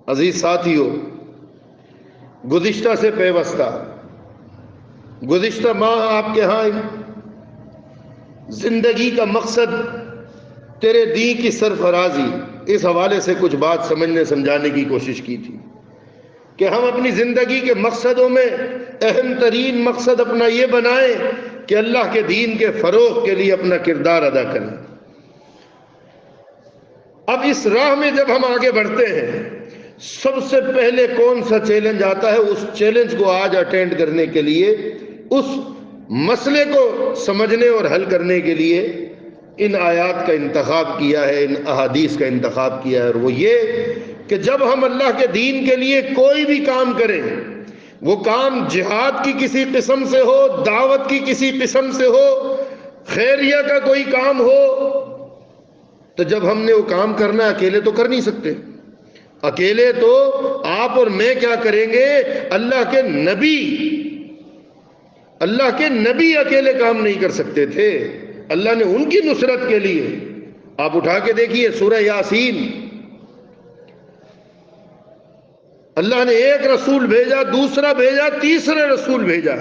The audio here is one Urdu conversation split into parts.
عزیز ساتھیو، گزشتہ سے پیوستہ گزشتہ ماہ آپ کے ہاں زندگی کا مقصد تیرے دین کی سرفرازی، اس حوالے سے کچھ بات سمجھنے سمجھانے کی کوشش کی تھی کہ ہم اپنی زندگی کے مقصدوں میں اہم ترین مقصد اپنا یہ بنائیں کہ اللہ کے دین کے فروغ کے لیے اپنا کردار ادا کریں۔ اب اس راہ میں جب ہم آگے بڑھتے ہیں، سب سے پہلے کون سا چیلنج آتا ہے؟ اس چیلنج کو آج اٹینڈ کرنے کے لیے، اس مسئلے کو سمجھنے اور حل کرنے کے لیے ان آیات کا انتخاب کیا ہے، ان احادیث کا انتخاب کیا ہے، اور وہ یہ کہ جب ہم اللہ کے دین کے لیے کوئی بھی کام کریں، وہ کام جہاد کی کسی قسم سے ہو، دعوت کی کسی قسم سے ہو، خیریہ کا کوئی کام ہو، تو جب ہم نے وہ کام کرنا ہے، اکیلے تو کر نہیں سکتے۔ اکیلے تو آپ اور میں کیا کریں گے؟ اللہ کے نبی اکیلے کام نہیں کر سکتے تھے۔ اللہ نے ان کی نصرت کے لیے، آپ اٹھا کے دیکھیے سورہ یاسین، اللہ نے ایک رسول بھیجا، دوسرا بھیجا، تیسرا رسول بھیجا،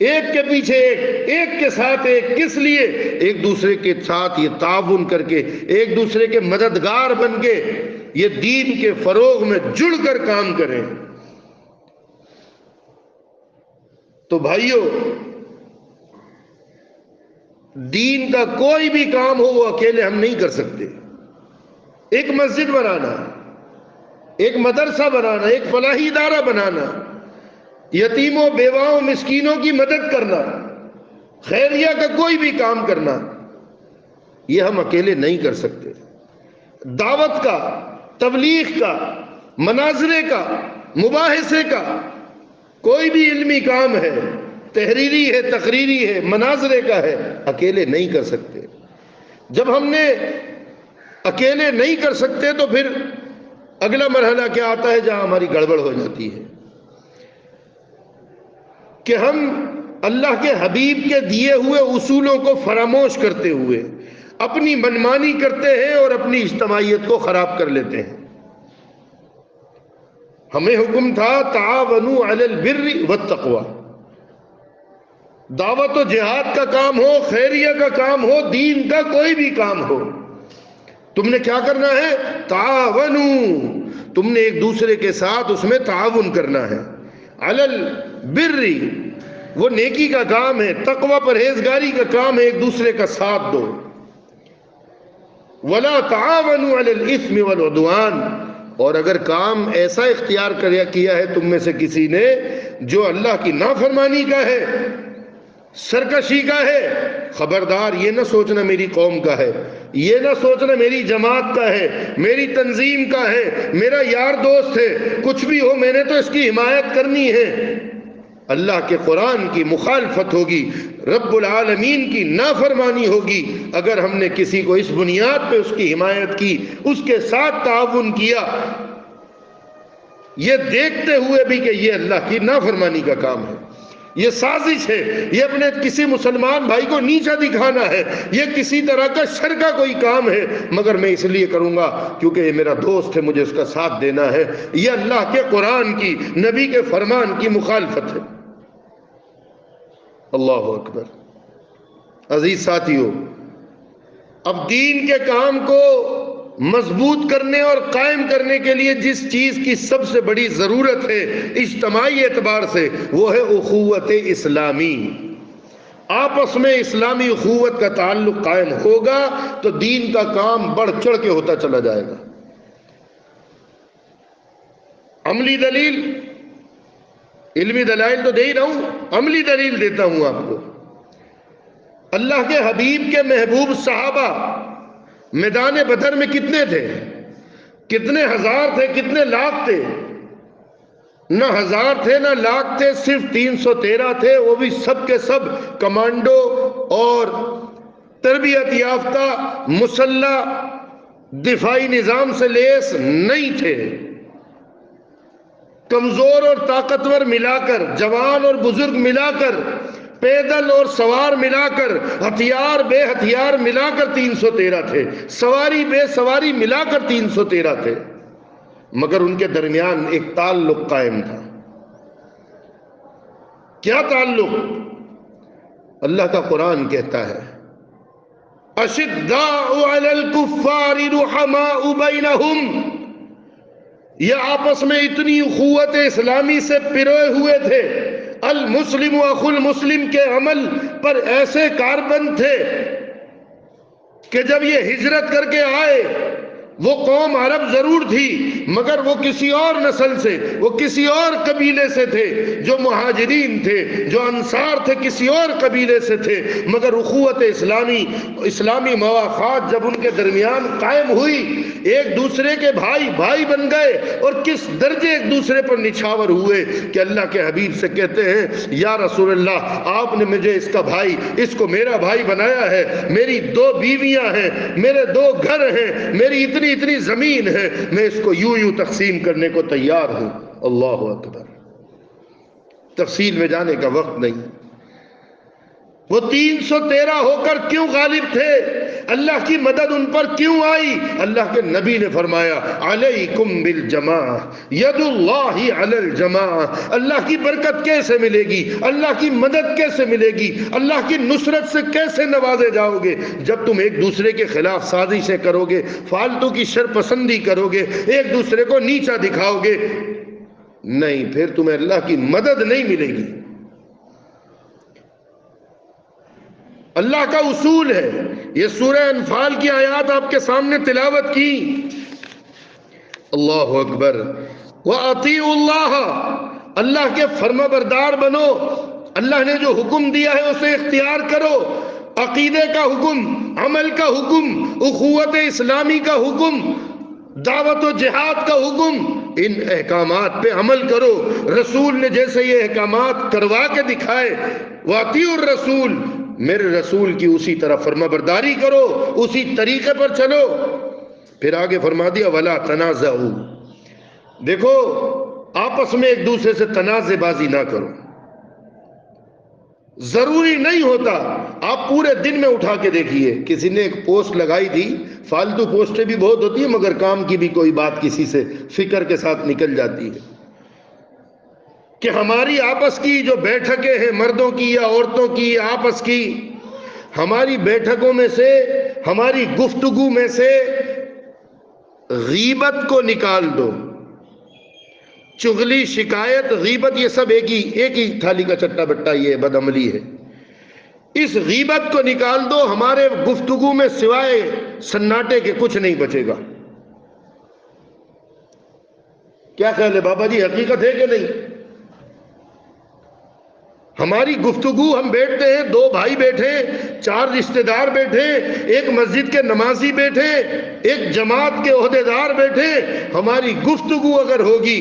ایک کے پیچھے ایک، ایک کے ساتھ ایک، کس لیے؟ ایک دوسرے کے ساتھ یہ تعاون کر کے، ایک دوسرے کے مددگار بن کے یہ دین کے فروغ میں جڑ کر کام کریں۔ تو بھائیو، دین کا کوئی بھی کام ہو وہ اکیلے ہم نہیں کر سکتے۔ ایک مسجد بنانا، ایک مدرسہ بنانا، ایک فلاحی ادارہ بنانا، یتیموں، بیواؤں، مسکینوں کی مدد کرنا، خیریہ کا کوئی بھی کام کرنا، یہ ہم اکیلے نہیں کر سکتے۔ دعوت کا، تبلیغ کا، مناظرے کا، مباحثے کا، کوئی بھی علمی کام ہے، تحریری ہے، تقریری ہے، مناظرے کا ہے، اکیلے نہیں کر سکتے۔ جب ہم نے اکیلے نہیں کر سکتے تو پھر اگلا مرحلہ کیا آتا ہے جہاں ہماری گڑبڑ ہو جاتی ہے کہ ہم اللہ کے حبیب کے دیے ہوئے اصولوں کو فراموش کرتے ہوئے اپنی منمانی کرتے ہیں اور اپنی اجتماعیت کو خراب کر لیتے ہیں۔ ہمیں حکم تھا تعاونوا علی البر والتقوی، دعوت و جہاد کا کام ہو، خیریہ کا کام ہو، دین کا کوئی بھی کام ہو، تم نے کیا کرنا ہے؟ تعاونوا، تم نے ایک دوسرے کے ساتھ اس میں تعاون کرنا ہے۔ علی البر، وہ نیکی کا کام ہے، تقوی پرہیزگاری کا کام ہے، ایک دوسرے کا ساتھ دو۔ ولا تعاونوا علی الاثم والعدوان، اور اگر کام ایسا اختیار کیا ہے تم میں سے کسی نے جو اللہ کی نافرمانی کا ہے، سرکشی کا ہے، خبردار یہ نہ سوچنا میری قوم کا ہے، یہ نہ سوچنا میری جماعت کا ہے، میری تنظیم کا ہے، میرا یار دوست ہے، کچھ بھی ہو میں نے تو اس کی حمایت کرنی ہے۔ اللہ کے قرآن کی مخالفت ہوگی، رب العالمین کی نافرمانی ہوگی اگر ہم نے کسی کو اس بنیاد پہ اس کی حمایت کی، اس کے ساتھ تعاون کیا، یہ دیکھتے ہوئے بھی کہ یہ اللہ کی نافرمانی کا کام ہے، یہ سازش ہے، یہ اپنے کسی مسلمان بھائی کو نیچا دکھانا ہے، یہ کسی طرح کا شر کا کوئی کام ہے، مگر میں اس لیے کروں گا کیونکہ یہ میرا دوست ہے، مجھے اس کا ساتھ دینا ہے، یہ اللہ کے قرآن کی، نبی کے فرمان کی مخالفت ہے۔ اللہ اکبر۔ عزیز ساتھیو، اب دین کے کام کو مضبوط کرنے اور قائم کرنے کے لیے جس چیز کی سب سے بڑی ضرورت ہے اجتماعی اعتبار سے، وہ ہے اخوت اسلامی۔ آپس میں اسلامی اخوت کا تعلق قائم ہوگا تو دین کا کام بڑھ چڑھ کے ہوتا چلا جائے گا۔ عملی دلیل، علمی دلائل تو دے ہی رہا ہوں، عملی دلیل دیتا ہوں آپ کو۔ اللہ کے حبیب کے محبوب صحابہ میدان بدر میں کتنے تھے؟ کتنے ہزار تھے؟ کتنے لاکھ تھے؟ نہ ہزار تھے نہ لاکھ تھے، صرف 313 تھے، وہ بھی سب کے سب کمانڈو اور تربیت یافتہ مسلح دفاعی نظام سے لیس نہیں تھے۔ کمزور اور طاقتور ملا کر، جوان اور بزرگ ملا کر، پیدل اور سوار ملا کر، ہتھیار بے ہتھیار ملا کر 313 تھے، سواری بے سواری ملا کر 313 تھے۔ مگر ان کے درمیان ایک تعلق قائم تھا. کیا تعلق؟ اللہ کا قرآن کہتا ہے اشداء علی الکفار رحماء بینہم، یہ آپس میں اتنی اخوت اسلامی سے پروئے ہوئے تھے، المسلم اخو المسلم کے عمل پر ایسے کاربند تھے کہ جب یہ ہجرت کر کے آئے، وہ قوم عرب ضرور تھی مگر وہ کسی اور نسل سے، وہ کسی اور قبیلے سے تھے، جو مہاجرین تھے، جو انصار تھے کسی اور قبیلے سے تھے، مگر اخوت اسلامی مواقعات جب ان کے درمیان قائم ہوئی، ایک دوسرے کے بھائی بن گئے، اور کس درجے ایک دوسرے پر نچھاور ہوئے کہ اللہ کے حبیب سے کہتے ہیں یا رسول اللہ، آپ نے مجھے اس کا بھائی، اس کو میرا بھائی بنایا ہے، میری 2 بیویاں ہیں، میرے 2 گھر ہیں، میری اتنی زمین ہے، میں اس کو یوں تقسیم کرنے کو تیار ہوں. اللہ اکبر. تفصیل میں جانے کا وقت نہیں. وہ 313 ہو کر کیوں غالب تھے؟ اللہ کی مدد ان پر کیوں آئی؟ اللہ کے نبی نے فرمایا علیکم بالجماعہ ید اللہ علی الجماعہ. اللہ کی برکت کیسے ملے گی؟ اللہ کی مدد کیسے ملے گی؟ اللہ کی نصرت سے کیسے نوازے جاؤ گے؟ جب تم ایک دوسرے کے خلاف سازشیں کرو گے، فالتو کی شرپسندی کرو گے، ایک دوسرے کو نیچا دکھاؤ گے، نہیں، پھر تمہیں اللہ کی مدد نہیں ملے گی. اللہ کا اصول ہے. یہ سورہ انفال کی آیات آپ کے سامنے تلاوت کی. اللہ اکبر. وَأَطِيعُوا اللَّهَ، اللہ کے فرما بردار بنو، اللہ نے جو حکم دیا ہے اسے اختیار کرو. عقیدے کا حکم، عمل کا حکم، اخوت اسلامی کا حکم، دعوت و جہاد کا حکم، ان احکامات پہ عمل کرو. رسول نے جیسے یہ احکامات کروا کے دکھائے، وَأَطِيعُوا الرَّسُولَ، میرے رسول کی اسی طرح فرما برداری کرو، اسی طریقے پر چلو. پھر آگے فرما دیا وَلَا تَنَازَعُوا، دیکھو آپس میں ایک دوسرے سے تنازع بازی نہ کرو. ضروری نہیں ہوتا. آپ پورے دن میں اٹھا کے دیکھیے، کسی نے ایک پوسٹ لگائی تھی، فالتو پوسٹیں بھی بہت ہوتی ہیں مگر کام کی بھی کوئی بات کسی سے فکر کے ساتھ نکل جاتی ہے، کہ ہماری آپس کی جو بیٹھکیں ہیں مردوں کی یا عورتوں کی آپس کی، ہماری بیٹھکوں میں سے، ہماری گفتگو میں سے غیبت کو نکال دو. چغلی، شکایت، غیبت، یہ سب ایک ہی تھالی کا چٹا بٹا، یہ بد عملی ہے. اس غیبت کو نکال دو، ہمارے گفتگو میں سوائے سناٹے کے کچھ نہیں بچے گا. کیا خیال ہے بابا جی، حقیقت ہے کہ نہیں؟ ہماری گفتگو، ہم بیٹھتے ہیں، 2 بھائی بیٹھے، 4 رشتہ دار بیٹھے، ایک مسجد کے نمازی بیٹھے، ایک جماعت کے عہدیدار بیٹھے، ہماری گفتگو اگر ہوگی،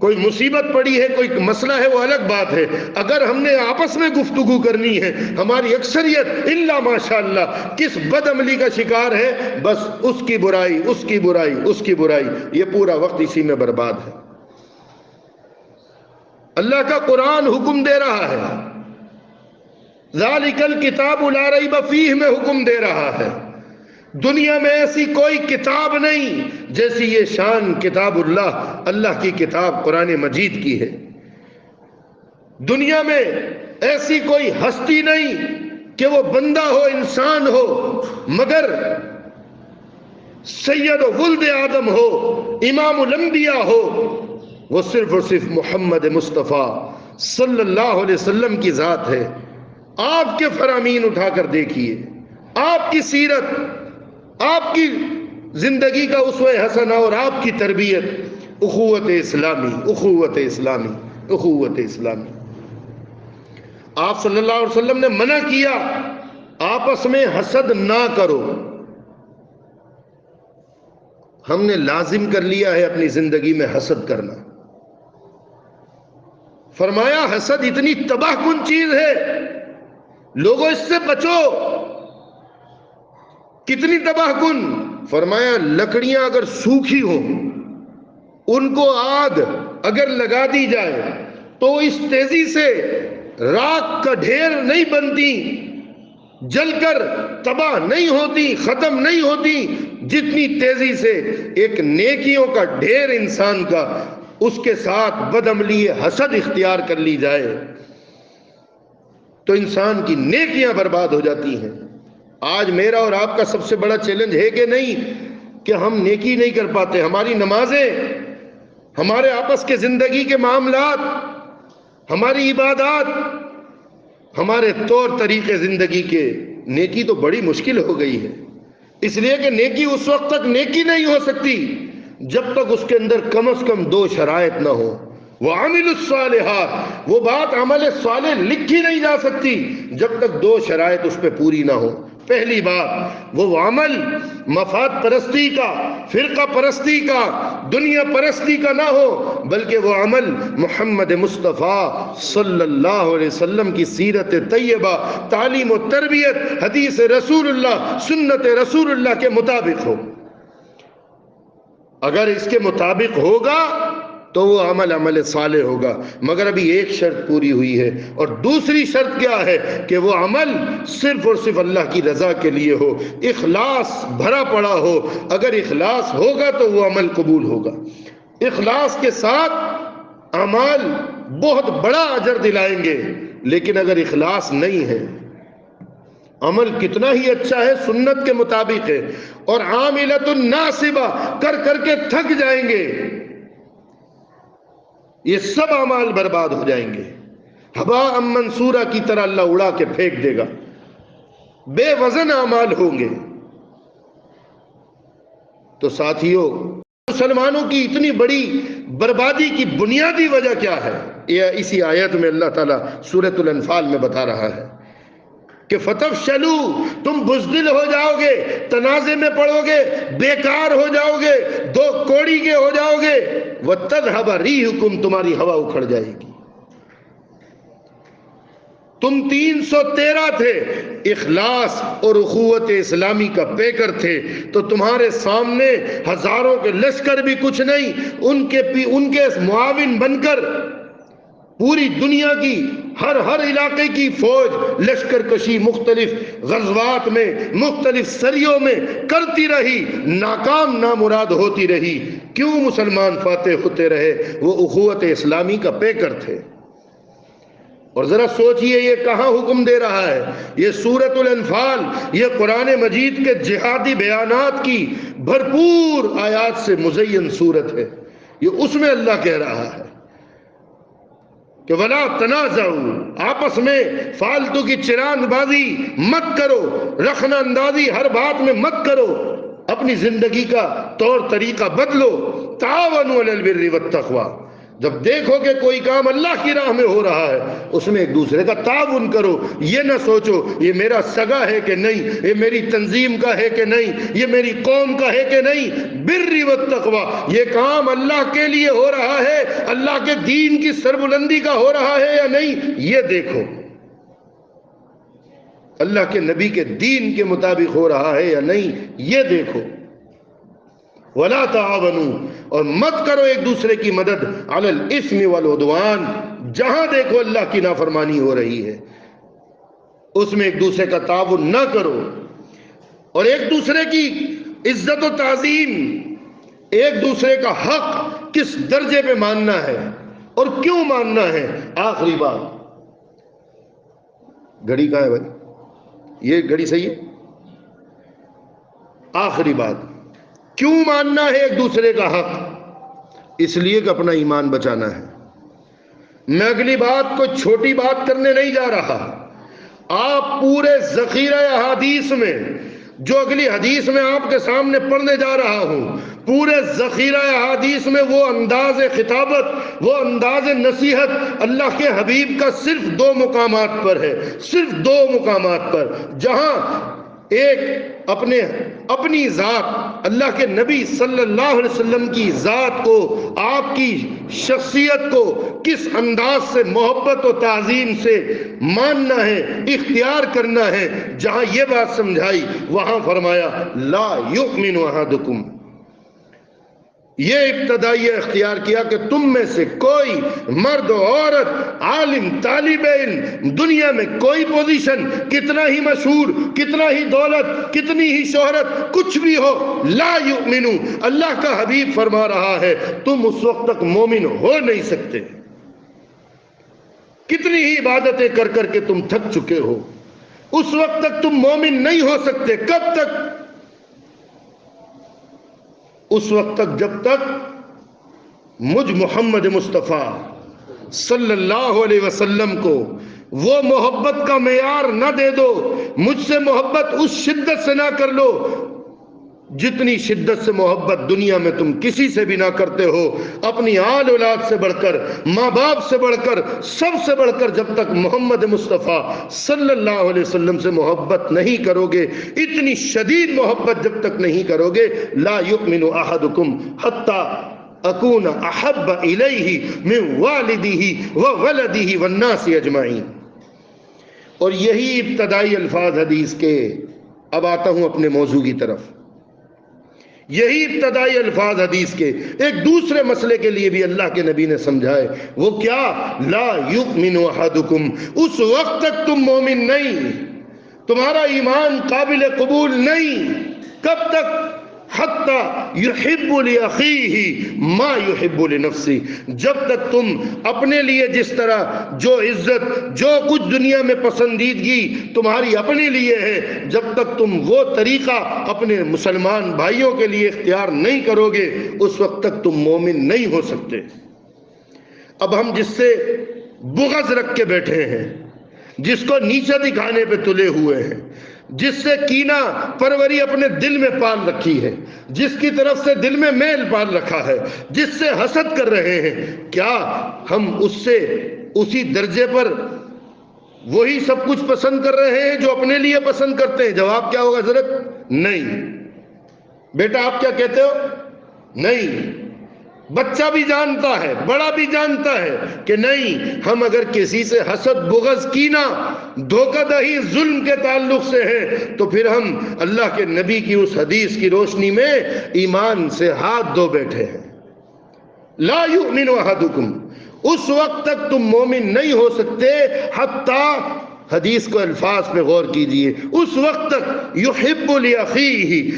کوئی مصیبت پڑی ہے، کوئی مسئلہ ہے، وہ الگ بات ہے. اگر ہم نے آپس میں گفتگو کرنی ہے، ہماری اکثریت الا ماشاءاللہ کس بد عملی کا شکار ہے؟ بس اس کی برائی، اس کی برائی، اس کی برائی، یہ پورا وقت اسی میں برباد ہے. اللہ کا قرآن حکم دے رہا ہے، ذالک الکتاب لا ریب فیہ میں حکم دے رہا ہے. دنیا میں ایسی کوئی کتاب نہیں جیسی یہ شان کتاب اللہ کی کتاب قرآن مجید کی ہے. دنیا میں ایسی کوئی ہستی نہیں کہ وہ بندہ ہو، انسان ہو، مگر سید و ولد آدم ہو، امام الانبیاء ہو، وہ صرف اور صرف محمد مصطفیٰ صلی اللہ علیہ وسلم کی ذات ہے. آپ کے فرامین اٹھا کر دیکھیے، آپ کی سیرت، آپ کی زندگی کا اسوہ حسنہ اور آپ کی تربیت، اخوت اسلامی، اخوت اسلامی، اخوت اسلامی. آپ صلی اللہ علیہ وسلم نے منع کیا آپس میں حسد نہ کرو. ہم نے لازم کر لیا ہے اپنی زندگی میں حسد کرنا. فرمایا حسد اتنی تباہ کن چیز ہے، لوگوں اس سے بچو. کتنی تباہ کن؟ فرمایا لکڑیاں اگر سوکھی ہوں، ان کو آگ اگر لگا دی جائے تو اس تیزی سے راکھ کا ڈھیر نہیں بنتی، جل کر تباہ نہیں ہوتی، ختم نہیں ہوتی. جتنی تیزی سے ایک نیکیوں کا ڈھیر انسان کا اس کے ساتھ بدعملی حسد اختیار کر لی جائے تو انسان کی نیکیاں برباد ہو جاتی ہیں۔ آج میرا اور آپ کا سب سے بڑا چیلنج ہے کہ نہیں کہ ہم نیکی نہیں کر پاتے، ہماری نمازیں، ہمارے آپس کے زندگی کے معاملات، ہماری عبادات، ہمارے طور طریقے زندگی کے، نیکی تو بڑی مشکل ہو گئی ہے۔ اس لیے کہ نیکی اس وقت تک نیکی نہیں ہو سکتی جب تک اس کے اندر کم از کم دو شرائط نہ ہو۔ وَعَمِلُوا الصَّالِحَاتِ، وہ بات عمل صالح لکھی نہیں جا سکتی جب تک دو شرائط اس پہ پوری نہ ہو۔ پہلی بات وہ عمل مفاد پرستی کا، فرقہ پرستی کا، دنیا پرستی کا نہ ہو، بلکہ وہ عمل محمد مصطفیٰ صلی اللہ علیہ وسلم کی سیرت طیبہ، تعلیم و تربیت، حدیث رسول اللہ، سنت رسول اللہ کے مطابق ہو۔ اگر اس کے مطابق ہوگا تو وہ عمل صالح ہوگا۔ مگر ابھی ایک شرط پوری ہوئی ہے، اور دوسری شرط کیا ہے کہ وہ عمل صرف اور صرف اللہ کی رضا کے لیے ہو، اخلاص بھرا پڑا ہو۔ اگر اخلاص ہوگا تو وہ عمل قبول ہوگا۔ اخلاص کے ساتھ اعمال بہت بڑا اجر دلائیں گے، لیکن اگر اخلاص نہیں ہے، عمل کتنا ہی اچھا ہے، سنت کے مطابق ہے، اور عاملۃ ناصبہ کر کر کے تھک جائیں گے، یہ سب اعمال برباد ہو جائیں گے، ہباء منصورہ کی طرح اللہ اڑا کے پھینک دے گا، بے وزن اعمال ہوں گے۔ تو ساتھیو، مسلمانوں کی اتنی بڑی بربادی کی بنیادی وجہ کیا ہے؟ یہ اسی آیت میں اللہ تعالیٰ سورۃ الانفال میں بتا رہا ہے کہ فَتَفْشَلُوا، تم بزدل ہو جاؤ گے، تنازع میں پڑو گے، بیکار ہو جاؤ گے، دو کوڑی کے ہو جاؤ گے، وَتَذْهَبَ رِيحُكُمْ، تمہاری ہوا اکھڑ جائے گی۔ تم 313 تھے، اخلاص اور اخوت اسلامی کا پیکر تھے، تو تمہارے سامنے ہزاروں کے لشکر بھی کچھ نہیں، ان کے معاون بن کر پوری دنیا کی ہر علاقے کی فوج لشکر کشی مختلف غزوات میں، مختلف سریوں میں کرتی رہی، ناکام نامراد ہوتی رہی۔ کیوں مسلمان فاتح ہوتے رہے؟ وہ اخوت اسلامی کا پیکر تھے۔ اور ذرا سوچئے یہ کہاں حکم دے رہا ہے؟ یہ سورۃ الانفال، یہ قرآن مجید کے جہادی بیانات کی بھرپور آیات سے مزین سورت ہے۔ یہ اس میں اللہ کہہ رہا ہے کہ وَلَا تَنَازَعُوا، آپس میں فالتو کی چران بازی مت کرو، رخنہ اندازی ہر بات میں مت کرو، اپنی زندگی کا طور طریقہ بدلو۔ تَعَاوَنُوا عَلَى الْبِرِّ وَالتَّقْوَىٰ، جب دیکھو کہ کوئی کام اللہ کی راہ میں ہو رہا ہے، اس میں ایک دوسرے کا تعاون کرو۔ یہ نہ سوچو یہ میرا سگا ہے کہ نہیں، یہ میری تنظیم کا ہے کہ نہیں، یہ میری قوم کا ہے کہ نہیں۔ بر والتقویٰ، یہ کام اللہ کے لیے ہو رہا ہے، اللہ کے دین کی سربلندی کا ہو رہا ہے یا نہیں، یہ دیکھو۔ اللہ کے نبی کے دین کے مطابق ہو رہا ہے یا نہیں، یہ دیکھو۔ وَلَا تَعَاوَنُوا، اور مت کرو ایک دوسرے کی مدد، عَلَى الْإِثْمِ وَالْعُدْوَانِ، جہاں دیکھو اللہ کی نافرمانی ہو رہی ہے اس میں ایک دوسرے کا تعاون نہ کرو، اور ایک دوسرے کی عزت و تعظیم، ایک دوسرے کا حق کس درجے پہ ماننا ہے اور کیوں ماننا ہے۔ آخری بات، گھڑی کہاں ہے بھائی؟ یہ گھڑی صحیح ہے؟ آخری بات، کیوں ماننا ہے ایک دوسرے کا حق؟ اس لیے کہ اپنا ایمان بچانا ہے۔ میں اگلی بات کو چھوٹی بات کرنے نہیں جا رہا۔ آپ پورے ذخیرہ احادیث میں، جو اگلی حدیث میں آپ کے سامنے پڑھنے جا رہا ہوں، پورے ذخیرہ احادیث میں وہ انداز خطابت، وہ انداز نصیحت اللہ کے حبیب کا صرف 2 مقامات پر ہے، صرف 2 مقامات پر، جہاں ایک اپنی ذات، اللہ کے نبی صلی اللہ علیہ وسلم کی ذات کو، آپ کی شخصیت کو کس انداز سے محبت و تعظیم سے ماننا ہے، اختیار کرنا ہے، جہاں یہ بات سمجھائی، وہاں فرمایا لا یؤمن احدکم، یہ ابتدائیہ اختیار کیا کہ تم میں سے کوئی مرد و عورت، عالم، طالب علم، دنیا میں کوئی پوزیشن، کتنا ہی مشہور، کتنا ہی دولت، کتنی ہی شہرت، کچھ بھی ہو، لا یؤمنو، اللہ کا حبیب فرما رہا ہے تم اس وقت تک مومن ہو نہیں سکتے، کتنی ہی عبادتیں کر کر کے تم تھک چکے ہو، اس وقت تک تم مومن نہیں ہو سکتے۔ کب تک؟ اس وقت تک جب تک مجھ محمد مصطفیٰ صلی اللہ علیہ وسلم کو وہ محبت کا معیار نہ دے دو، مجھ سے محبت اس شدت سے نہ کر لو جتنی شدت سے محبت دنیا میں تم کسی سے بھی نہ کرتے ہو، اپنی آل اولاد سے بڑھ کر، ماں باپ سے بڑھ کر، سب سے بڑھ کر جب تک محمد مصطفیٰ صلی اللہ علیہ وسلم سے محبت نہیں کرو گے، اتنی شدید محبت جب تک نہیں کرو گے، لا یؤمن احدکم حتی اکون احب الیہ من والدہ وولدہ والناس اجمعین۔ اور یہی ابتدائی الفاظ حدیث کے، اب آتا ہوں اپنے موضوع کی طرف، یہی ابتدائی الفاظ حدیث کے ایک دوسرے مسئلے کے لیے بھی اللہ کے نبی نے سمجھائے، وہ کیا؟ لا یؤمن احدکم، اس وقت تک تم مومن نہیں، تمہارا ایمان قابل قبول نہیں، کب تک؟ حتی یحب لأخیہ ما یحب لنفسہ، جب تک تم اپنے لیے جس طرح جو عزت، جو کچھ دنیا میں پسندیدگی تمہاری اپنے لیے ہے، جب تک تم وہ طریقہ اپنے مسلمان بھائیوں کے لیے اختیار نہیں کرو گے، اس وقت تک تم مومن نہیں ہو سکتے۔ اب ہم جس سے بغض رکھ کے بیٹھے ہیں، جس کو نیچا دکھانے پہ تلے ہوئے ہیں، جس سے کینہ پروری اپنے دل میں پال رکھی ہے، جس کی طرف سے دل میں میل پال رکھا ہے، جس سے حسد کر رہے ہیں، کیا ہم اس سے اسی درجے پر وہی سب کچھ پسند کر رہے ہیں جو اپنے لیے پسند کرتے ہیں؟ جواب کیا ہوگا حضرت؟ نہیں۔ بیٹا آپ کیا کہتے ہو؟ نہیں۔ بچہ بھی جانتا ہے، بڑا بھی جانتا ہے کہ نہیں، ہم اگر کسی سے حسد، بغض، کینہ، دھوکہ دہی، ظلم کے تعلق سے ہیں تو پھر ہم اللہ کے نبی کی اس حدیث کی روشنی میں ایمان سے ہاتھ دھو بیٹھے ہیں۔ لا یؤمن احدکم، اس وقت تک تم مومن نہیں ہو سکتے حتیٰ، حدیث کو الفاظ پہ غور کیجئے، اس وقت تک یحب لأخیہ،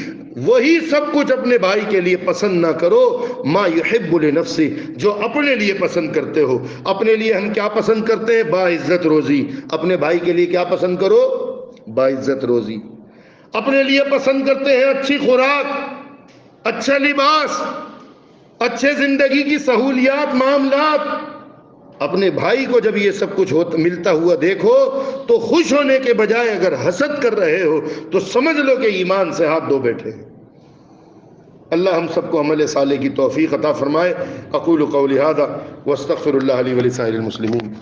وہی سب کچھ اپنے بھائی کے لیے پسند نہ کرو، ما یحب لنفسہ، جو اپنے لیے پسند کرتے ہو۔ اپنے لیے ہم کیا پسند کرتے ہیں؟ باعزت روزی۔ اپنے بھائی کے لیے کیا پسند کرو؟ باعزت روزی۔ اپنے لیے پسند کرتے ہیں اچھی خوراک، اچھا لباس، اچھے زندگی کی سہولیات، معاملات۔ اپنے بھائی کو جب یہ سب کچھ ملتا ہوا دیکھو تو خوش ہونے کے بجائے اگر حسد کر رہے ہو تو سمجھ لو کہ ایمان سے ہاتھ دھو بیٹھے ہیں۔ اللہ ہم سب کو عمل صالح کی توفیق عطا فرمائے۔ اقول قولی ھذا واستغفر اللہ لی ولسائر المسلمین۔